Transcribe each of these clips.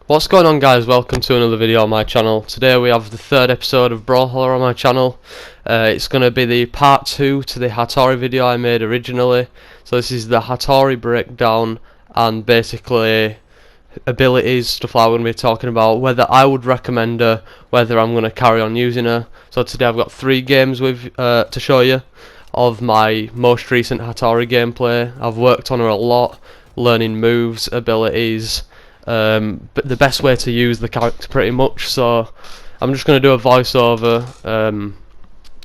What's going on, guys? Welcome to another video on my channel. Today we have the third episode of Brawlhalla on my channel. It's going to be the part 2 to the Hattori video I made originally. So this is the Hattori breakdown and basically abilities, stuff like I'm going to be talking about, whether I would recommend her, whether I'm going to carry on using her. So today I've got 3 games with to show you of my most recent Hattori gameplay. I've worked on her a lot, learning moves, abilities, but the best way to use the character pretty much. So I'm just going to do a voiceover.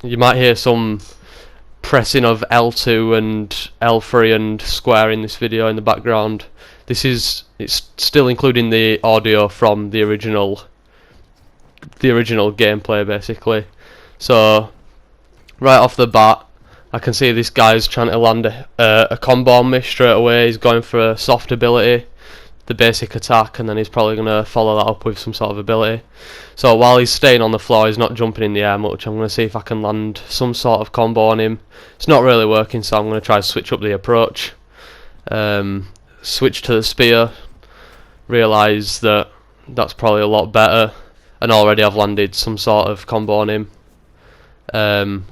You might hear some pressing of L2 and L3 and square in this video in the background. It's still including the audio from the original gameplay basically. So right off the bat I can see this guy's trying to land a combo on me straight away. He's going for a soft ability, the basic attack, and then he's probably going to follow that up with some sort of ability. So while he's staying on the floor, he's not jumping in the air much. I'm going to see if I can land some sort of combo on him. It's not really working, so I'm going to try to switch up the approach. Switch to the spear, realise that that's probably a lot better, and already I've landed some sort of combo on him.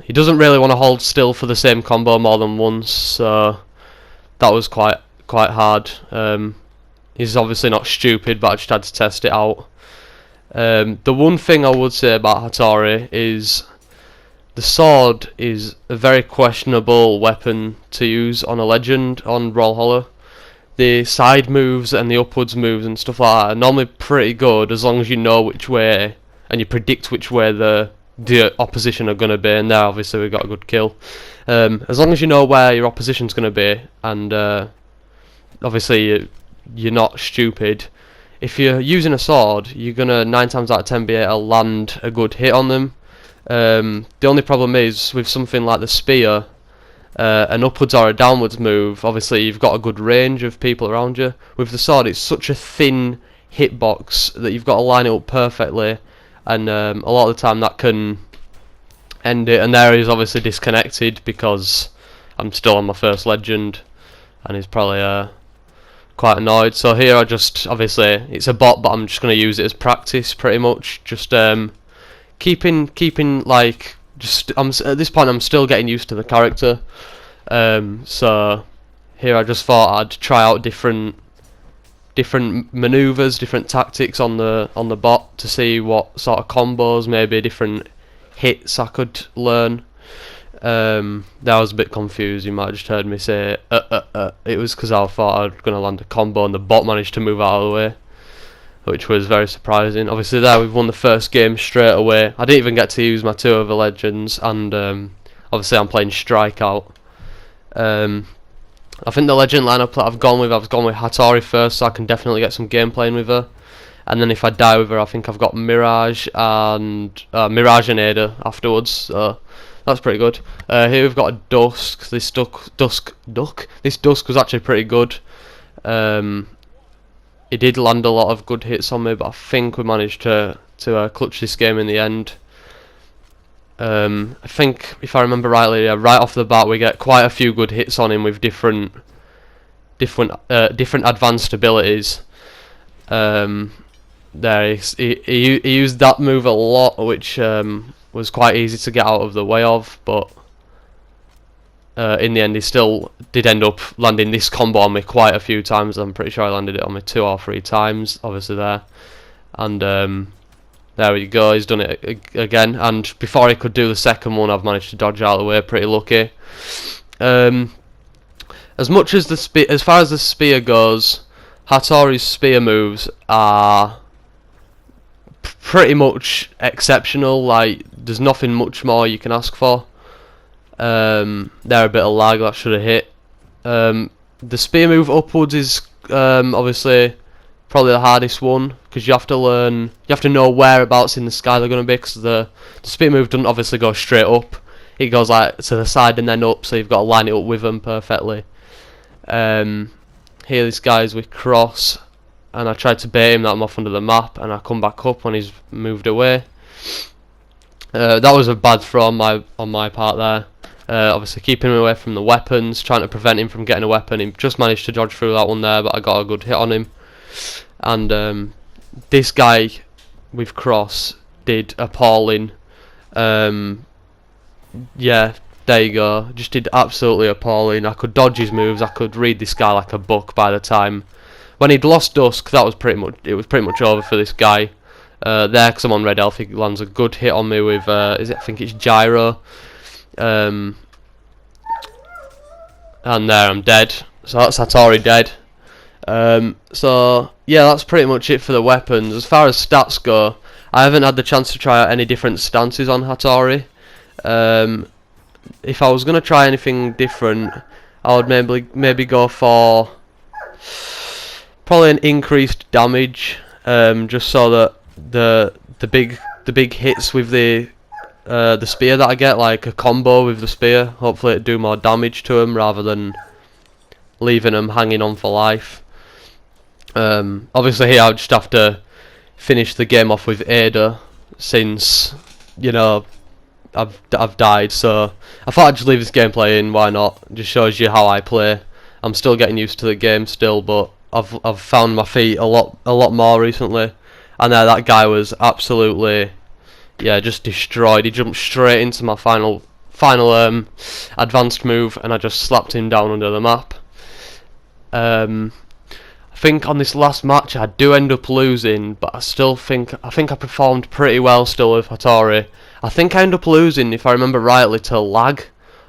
He doesn't really want to hold still for the same combo more than once, so that was quite hard. He's obviously not stupid, but I just had to test it out. The one thing I would say about Hattori is the sword is a very questionable weapon to use on a legend on Brawlhalla. The side moves and the upwards moves and stuff like that are normally pretty good as long as you know which way and you predict which way the opposition are going to be, and there obviously we got a good kill. As long as you know where your opposition's going to be, and obviously you're not stupid. If you're using a sword, you're gonna 9 times out of 10 be able to land a good hit on them. The only problem is with something like the spear, an upwards or a downwards move, obviously you've got a good range of people around you. With the sword, it's such a thin hitbox that you've got to line it up perfectly, and a lot of the time that can end it. And there he's obviously disconnected because I'm still on my first legend, and he's probably quite annoyed. So here I just, obviously it's a bot, but I'm just going to use it as practice pretty much, just keeping like, at this point I'm still getting used to the character. So here I just thought I'd try out different maneuvers, different tactics on the bot to see what sort of combos, maybe different hits I could learn. That was a bit confused. You might have just heard me say it was because I thought I was going to land a combo and the bot managed to move out of the way, which was very surprising. Obviously there we've won the first game straight away. I didn't even get to use my 2 other legends, and obviously I'm playing Strikeout. I think the legend lineup that I've gone with Hattori first, so I can definitely get some game playing with her. And then if I die with her, I think I've got Mirage and Ada afterwards. So that's pretty good. Here we've got a Dusk. This Dusk was actually pretty good. He did land a lot of good hits on me, but I think we managed to clutch this game in the end. I think, if I remember rightly, right off the bat we get quite a few good hits on him with different advanced abilities. There he used that move a lot, which was quite easy to get out of the way of, but in the end he still did end up landing this combo on me quite a few times. I'm pretty sure I landed it on me 2 or 3 times, obviously there. And there we go, he's done it again, and before he could do the second one I've managed to dodge out of the way, pretty lucky. As far as the spear goes, Hattori's spear moves are pretty much exceptional. Like, there's nothing much more you can ask for. There a bit of lag, that should have hit. The spear move upwards is obviously probably the hardest one, because you have to know whereabouts in the sky they're going to be, because the spear move doesn't obviously go straight up, it goes like to the side and then up, so you've got to line it up with them perfectly. Here this guy's with cross, and I tried to bait him that I'm off under the map, and I come back up when he's moved away. That was a bad throw on my part there. Obviously keeping him away from the weapons, trying to prevent him from getting a weapon. He just managed to dodge through that one there, but I got a good hit on him. And this guy with Cross did appalling. Yeah, there you go. Just did absolutely appalling. I could dodge his moves. I could read this guy like a book by the time. When he'd lost Dusk, that was pretty much over for this guy. There, because I'm on red health, he lands a good hit on me with I think it's Gyro. And there, I'm dead. So that's Hattori dead. So yeah, that's pretty much it for the weapons. As far as stats go, I haven't had the chance to try out any different stances on Hattori. If I was gonna try anything different, I would maybe go for probably an increased damage, just so that the big hits with the spear that I get, like a combo with the spear, hopefully it'd do more damage to him rather than leaving him hanging on for life. Obviously here I'd just have to finish the game off with Ada, since, you know, I've died, so I thought I'd just leave this gameplay in. Why not? It just shows you how I play. I'm still getting used to the game still, but I've found my feet a lot more recently. And that guy was absolutely, yeah, just destroyed. He jumped straight into my final advanced move, and I just slapped him down under the map. I think on this last match I do end up losing, but I think I performed pretty well still with Hattori. I think I end up losing, if I remember rightly, to lag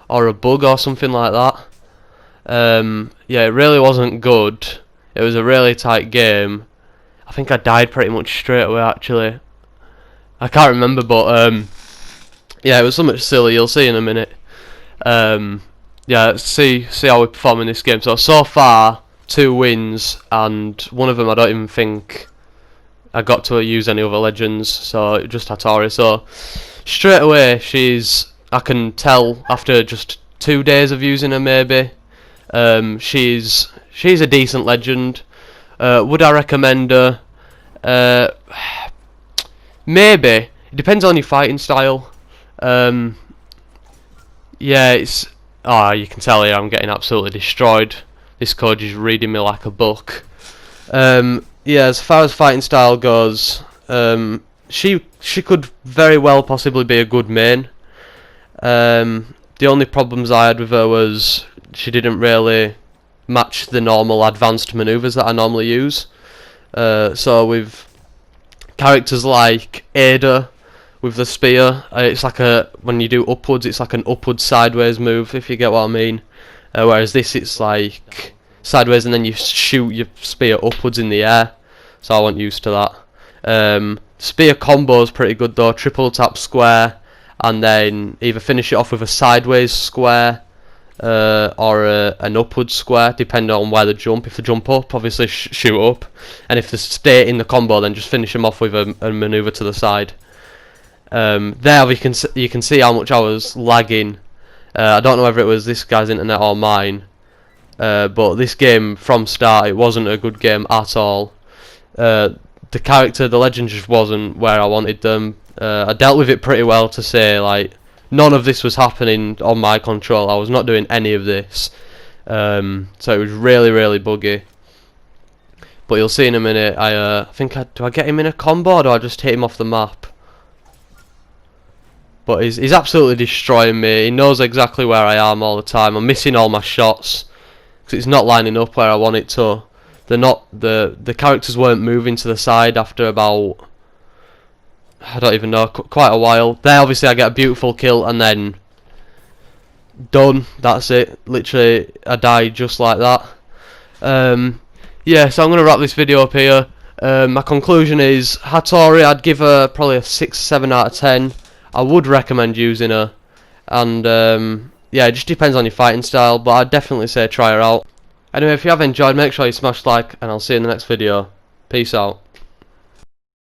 or a bug or something like that. Yeah, it really wasn't good. It was a really tight game. I think I died pretty much straight away, actually. I can't remember, but yeah, it was something silly. You'll see in a minute. Yeah, let's see how we perform in this game. So far, 2 wins, and one of them I don't even think I got to use any other legends, so just Hattori. So straight away, I can tell after just 2 days of using her, maybe. She's a decent legend. Would I recommend her? Maybe. It depends on your fighting style. Yeah, it's. Oh, you can tell here I'm getting absolutely destroyed. This code is reading me like a book. Yeah, as far as fighting style goes, she could very well possibly be a good main. The only problems I had with her was she didn't really match the normal advanced maneuvers that I normally use. So with characters like Ada with the spear, it's like when you do upwards, it's like an upward sideways move, if you get what I mean. Whereas this, it's like sideways and then you shoot your spear upwards in the air. So I wasn't used to that. Spear combo is pretty good though. Triple tap square, and then either finish it off with a sideways square or an upward square, depending on where they jump. If they jump up, obviously shoot up, and if they stay in the combo, then just finish them off with a maneuver to the side. There you can see how much I was lagging. I don't know whether it was this guy's internet or mine, but this game from start, it wasn't a good game at all. The legend just wasn't where I wanted them. I dealt with it pretty well, to say, like, none of this was happening on my control. I was not doing any of this. So it was really, really buggy. But you'll see in a minute. I think do I get him in a combo, or do I just hit him off the map? But he's absolutely destroying me. He knows exactly where I am all the time. I'm missing all my shots because it's not lining up where I want it to. The characters weren't moving to the side after about, I don't even know, quite a while. There, obviously, I get a beautiful kill, and then done. That's it. Literally, I died just like that. Yeah, so I'm going to wrap this video up here. My conclusion is, Hattori, I'd give her probably a 6-7 out of 10. I would recommend using her. And, yeah, it just depends on your fighting style, but I'd definitely say try her out. Anyway, if you have enjoyed, make sure you smash like, and I'll see you in the next video. Peace out.